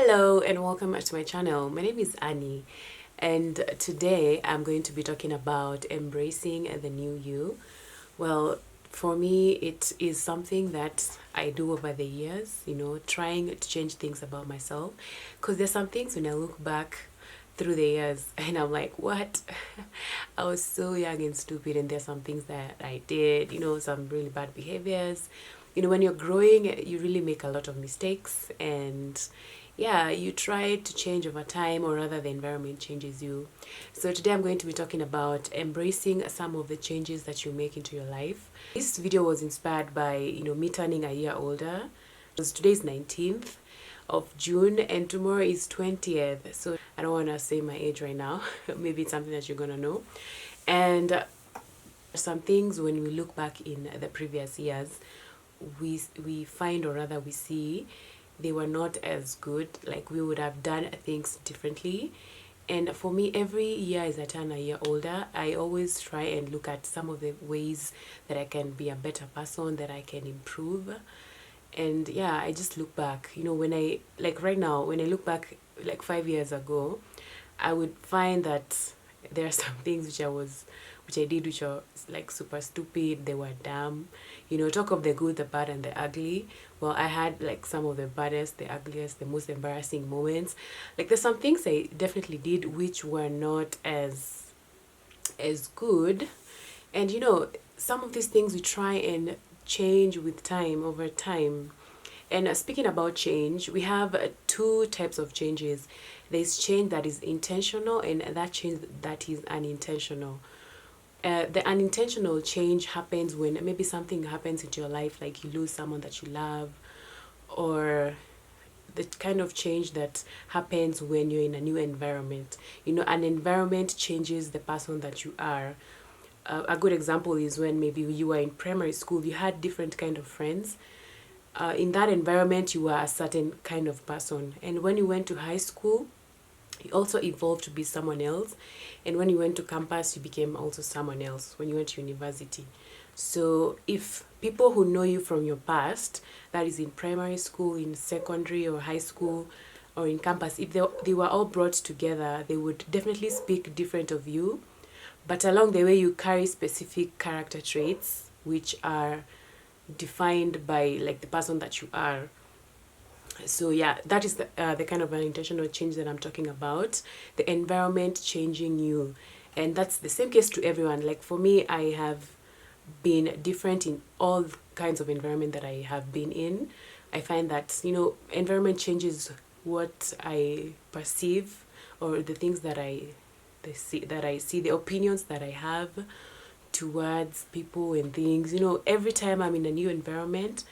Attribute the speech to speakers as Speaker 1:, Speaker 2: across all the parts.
Speaker 1: Hello and welcome back to my channel. My name is Annie, and today I'm going to be talking about embracing the new you. Well, for me, it is something that I do over the years, trying to change things about myself, because there's some things when I look back through the years and I'm like, what? I was so young and stupid, and there's some things that I did, some really bad behaviors. When you're growing, you really make a lot of mistakes, and yeah, you try to change over time, or rather the environment changes you. So today I'm going to be talking about embracing some of the changes that you make into your life. This video was inspired by me turning a year older. Today is 19th of June and tomorrow is 20th, so I don't want to say my age right now. Maybe it's something that you're gonna know. And some things, when we look back in the previous years, we find, or rather we see, they were not as good. Like, we would have done things differently. And for me, every year as I turn a year older, I always try and look at some of the ways that I can be a better person, that I can improve. And yeah, I just look back, when I, like right now, when I look back like 5 years ago, I would find that there are some things which I did, which are like super stupid. They were dumb. Talk of the good, the bad, and the ugly. Well, I had like some of the baddest, the ugliest, the most embarrassing moments. Like, there's some things I definitely did which were not as good. And some of these things we try and change with time, over time. And speaking about change, we have two types of changes. There's change that is intentional, and that change that is unintentional. The unintentional change happens when maybe something happens into your life, like you lose someone that you love, or the kind of change that happens when you're in a new environment. An environment changes the person that you are. A good example is when maybe you were in primary school, you had different kind of friends. In that environment, you were a certain kind of person, and when you went to high school, you also evolved to be someone else, and when you went to campus, you became also someone else when you went to university. So if people who know you from your past, that is in primary school, in secondary or high school, or in campus, if they were all brought together, they would definitely speak different of you, but along the way you carry specific character traits which are defined by like the person that you are. So yeah, that is the kind of unintentional change that I'm talking about, the environment changing you. And that's the same case to everyone. Like, for me, I have been different in all kinds of environment that I have been in. I find that environment changes what I perceive, or the things that I see, the opinions that I have towards people and things. Every time I'm in a new environment,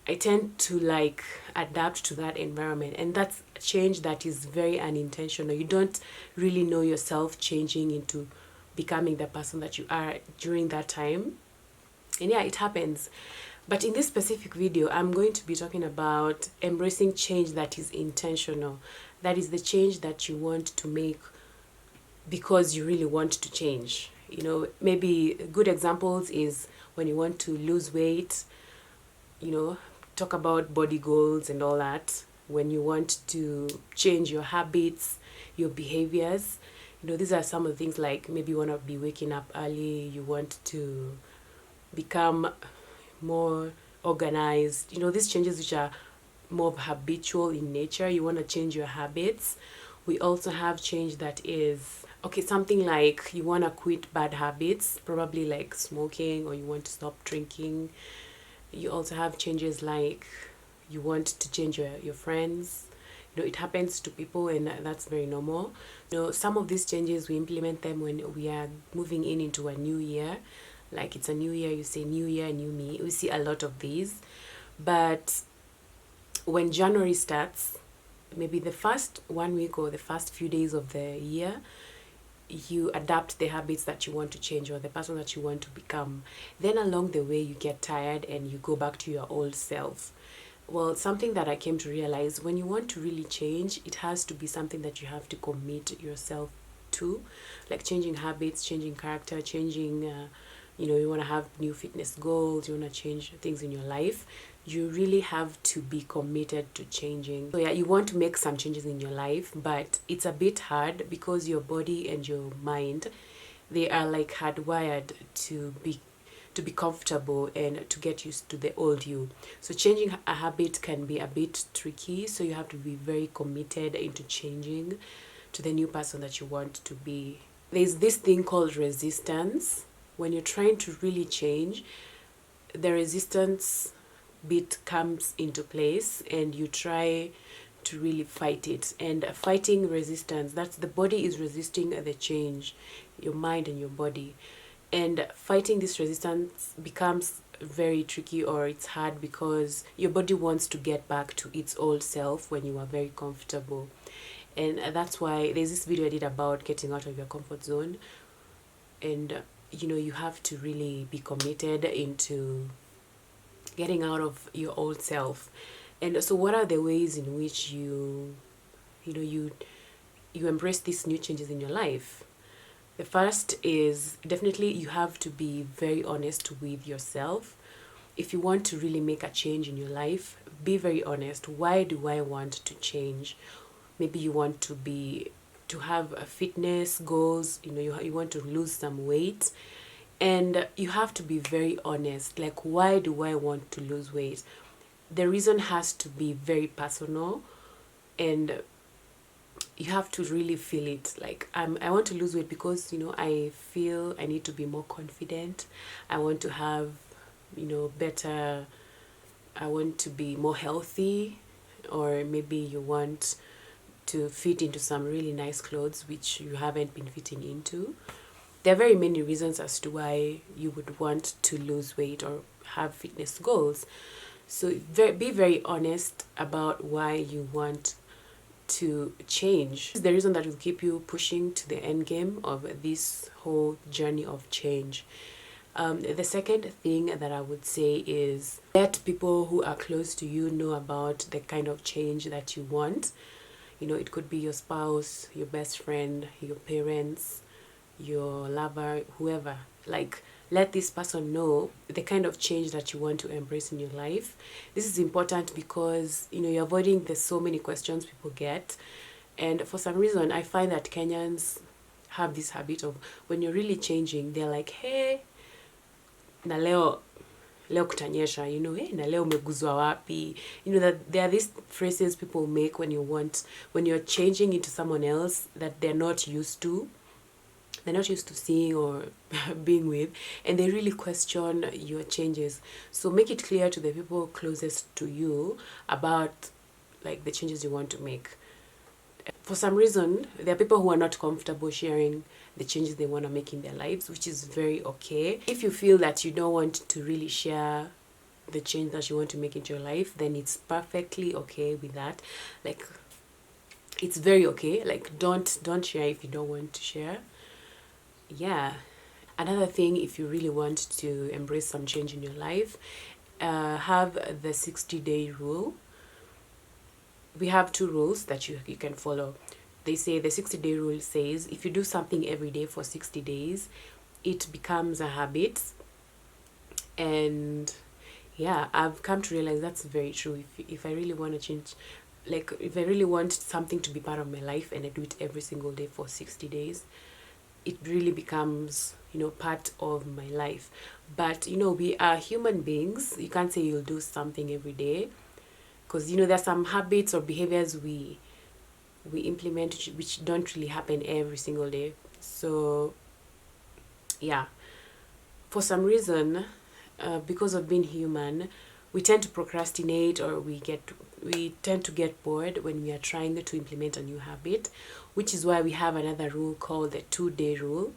Speaker 1: I tend to like adapt to that environment, and that's a change that is very unintentional. You don't really know yourself changing into becoming the person that you are during that time. And yeah, it happens. But in this specific video, I'm going to be talking about embracing change that is intentional. That is the change that you want to make because you really want to change. Maybe good examples is when you want to lose weight, talk about body goals and all that. When you want to change your habits, your behaviors, these are some of the things. Like, maybe you want to be waking up early, you want to become more organized, these changes which are more habitual in nature. You want to change your habits. We also have change that is, okay, something like you want to quit bad habits, probably like smoking, or you want to stop drinking. You also have changes like you want to change your friends. It happens to people, and that's very normal. Some of these changes, we implement them when we are moving into a new year. Like, it's a new year, you say new year, new me. We see a lot of these. But when January starts, maybe the first 1 week or the first few days of the year, you adapt the habits that you want to change, or the person that you want to become. Then along the way, you get tired and you go back to your old self. Well, something that I came to realize, when you want to really change, it has to be something that you have to commit yourself to, like changing habits, changing character, changing you want to have new fitness goals, you want to change things in your life, you really have to be committed to changing. So yeah, you want to make some changes in your life, but it's a bit hard because your body and your mind, they are like hardwired to be comfortable and to get used to the old you. So changing a habit can be a bit tricky, so you have to be very committed into changing to the new person that you want to be. There's this thing called resistance. When you're trying to really change, the resistance bit comes into place and you try to really fight it. And fighting resistance, that's the body is resisting the change, your mind and your body. And fighting this resistance becomes very tricky, or it's hard, because your body wants to get back to its old self when you are very comfortable. And that's why there's this video I did about getting out of your comfort zone. And you have to really be committed into getting out of your old self. And so what are the ways in which you embrace these new changes in your life? The first is definitely you have to be very honest with yourself. If you want to really make a change in your life, be very honest. Why do I want to change? Maybe you want to have a fitness goals, you want to lose some weight, and you have to be very honest. Like, why do I want to lose weight? The reason has to be very personal, and you have to really feel it. Like, I want to lose weight because I feel I need to be more confident. I want to have better, I want to be more healthy. Or maybe you want to fit into some really nice clothes which you haven't been fitting into. There are very many reasons as to why you would want to lose weight or have fitness goals. So be very honest about why you want to change. The reason that will keep you pushing to the end game of this whole journey of change. The second thing that I would say is let people who are close to you know about the kind of change that you want. It could be your spouse, your best friend, your parents, your lover, whoever. Like, let this person know the kind of change that you want to embrace in your life. This is important because you're avoiding the so many questions people get. And for some reason, I find that Kenyans have this habit of, when you're really changing, they're like, hey, na leo kutanyesha, hey, na leo umeguzwa wapi. That there are these phrases people make when you're changing into someone else that they're not used to seeing or being with, and they really question your changes. So make it clear to the people closest to you about like the changes you want to make. For some reason, there are people who are not comfortable sharing the changes they want to make in their lives, which is very okay. If you feel that you don't want to really share the change that you want to make into your life, then it's perfectly okay with that. Like, it's very okay. Like, don't share if you don't want to share. Yeah. Another thing, if you really want to embrace some change in your life, have the 60-day rule. We have 2 rules that you can follow. They say the 60-day rule says if you do something every day for 60 days, it becomes a habit. And yeah, I've come to realize that's very true. If I really want to change, like if I really want something to be part of my life and I do it every single day for 60 days, it really becomes part of my life. But we are human beings. You can't say you'll do something every day, because there's some habits or behaviors we implement which don't really happen every single day. So yeah, for some reason, because of being human, we tend to procrastinate, or we tend to get bored when we are trying to implement a new habit, which is why we have another rule called the 2-day rule.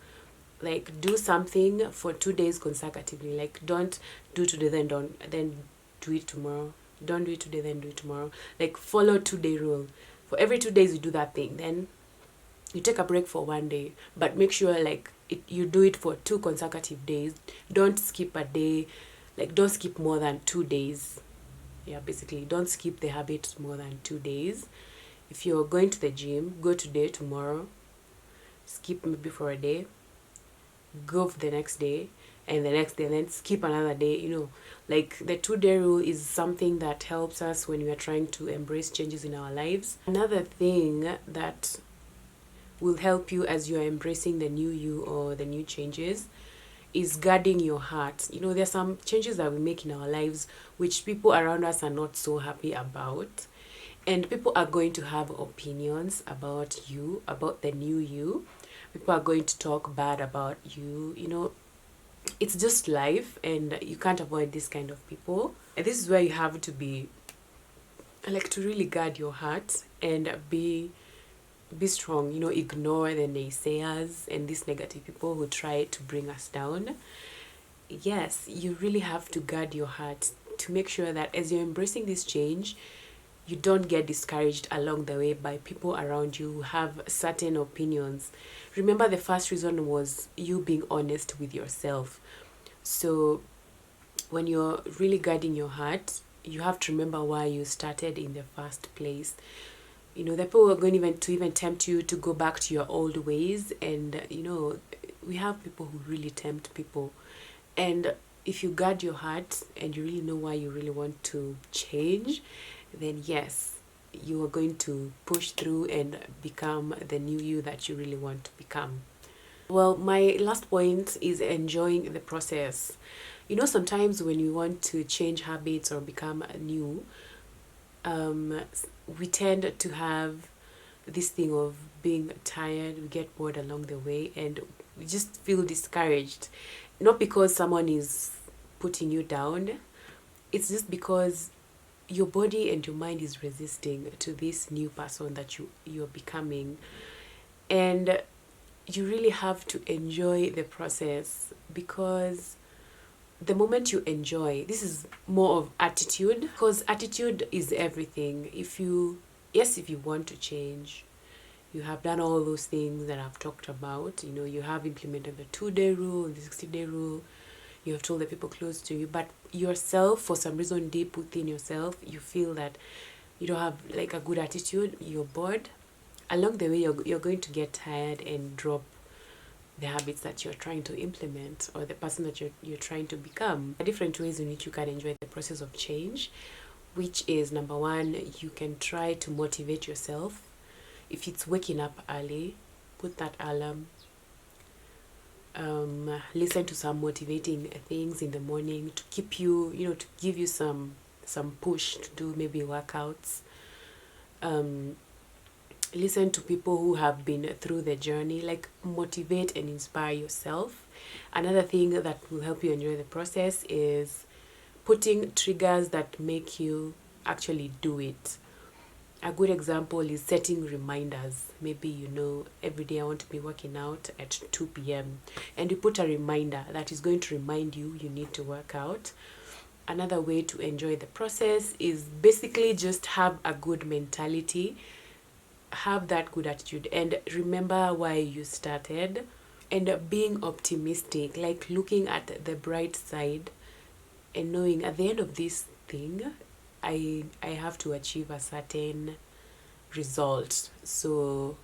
Speaker 1: Like, do something for 2 days consecutively. Like, don't do today then do it tomorrow. Don't do it today then do it tomorrow. Like, follow 2-day rule. For every 2 days you do that thing, then you take a break for 1 day, but make sure you do it for 2 consecutive days. Don't skip a day. Like, don't skip more than 2 days. Yeah, basically, don't skip the habit more than 2 days. If you're going to the gym, go today, tomorrow, skip maybe for a day, go for the next day, and the next day, and then skip another day. Like the 2-day rule is something that helps us when we are trying to embrace changes in our lives. Another thing that will help you as you are embracing the new you or the new changes is guarding your heart. There's some changes that we make in our lives which people around us are not so happy about, and people are going to have opinions about you, about the new you. People are going to talk bad about you. It's just life, and you can't avoid this kind of people. And this is where you have to be, like, to really guard your heart and be strong. Ignore the naysayers and these negative people who try to bring us down. Yes, you really have to guard your heart to make sure that as you're embracing this change, you don't get discouraged along the way by people around you who have certain opinions. Remember, the first reason was you being honest with yourself. So when you're really guarding your heart, you have to remember why you started in the first place. The people are going to even tempt you to go back to your old ways, and we have people who really tempt people. And if you guard your heart and you really know why you really want to change, then yes, you are going to push through and become the new you that you really want to become. Well, my last point is enjoying the process. Sometimes when you want to change habits or become new, we tend to have this thing of being tired. We get bored along the way and we just feel discouraged. Not because someone is putting you down, it's just because your body and your mind is resisting to this new person that you're becoming. And you really have to enjoy the process, because the moment you enjoy, this is more of attitude, because attitude is everything. If you want to change, you have done all those things that I've talked about. You have implemented the 2-day rule, the 60-day rule, you have told the people close to you, but yourself, for some reason deep within yourself, you feel that you don't have like a good attitude, you're bored. Along the way, you're going to get tired and drop the habits that you're trying to implement, or the person that you're trying to become. Different ways in which you can enjoy the process of change, which is, number one, you can try to motivate yourself. If it's waking up early, put that alarm. Listen to some motivating things in the morning to keep you, to give you some push to do maybe workouts. Listen to people who have been through the journey, like motivate and inspire yourself. Another thing that will help you enjoy the process is putting triggers that make you actually do it. A good example is setting reminders. Maybe every day I want to be working out at 2 p.m. and you put a reminder that is going to remind you need to work out. Another way to enjoy the process is basically just have a good mentality, have that good attitude, and remember why you started, and being optimistic, like looking at the bright side and knowing at the end of this thing, I have to achieve a certain result. So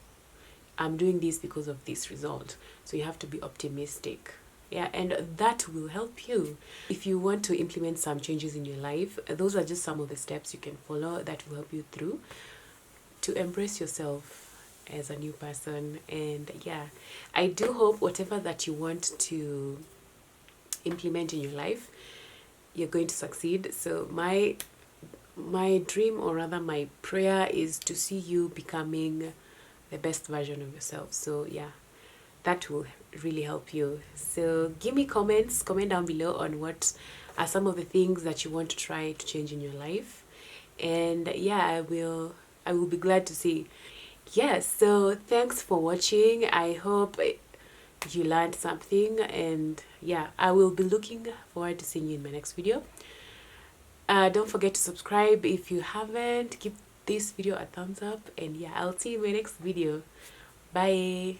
Speaker 1: I'm doing this because of this result. So you have to be optimistic. Yeah, and that will help you. If you want to implement some changes in your life, those are just some of the steps you can follow that will help you through to embrace yourself as a new person. And yeah, I do hope whatever that you want to implement in your life, you're going to succeed. So my dream, or rather my prayer, is to see you becoming the best version of yourself. So yeah, that will really help you. So give me comment down below on what are some of the things that you want to try to change in your life. And yeah, I will be glad to see. Yes, so thanks for watching. I hope you learned something, and yeah, I will be looking forward to seeing you in my next video. Don't forget to subscribe if you haven't. Give this video a thumbs up, and yeah, I'll see you in my next video. Bye.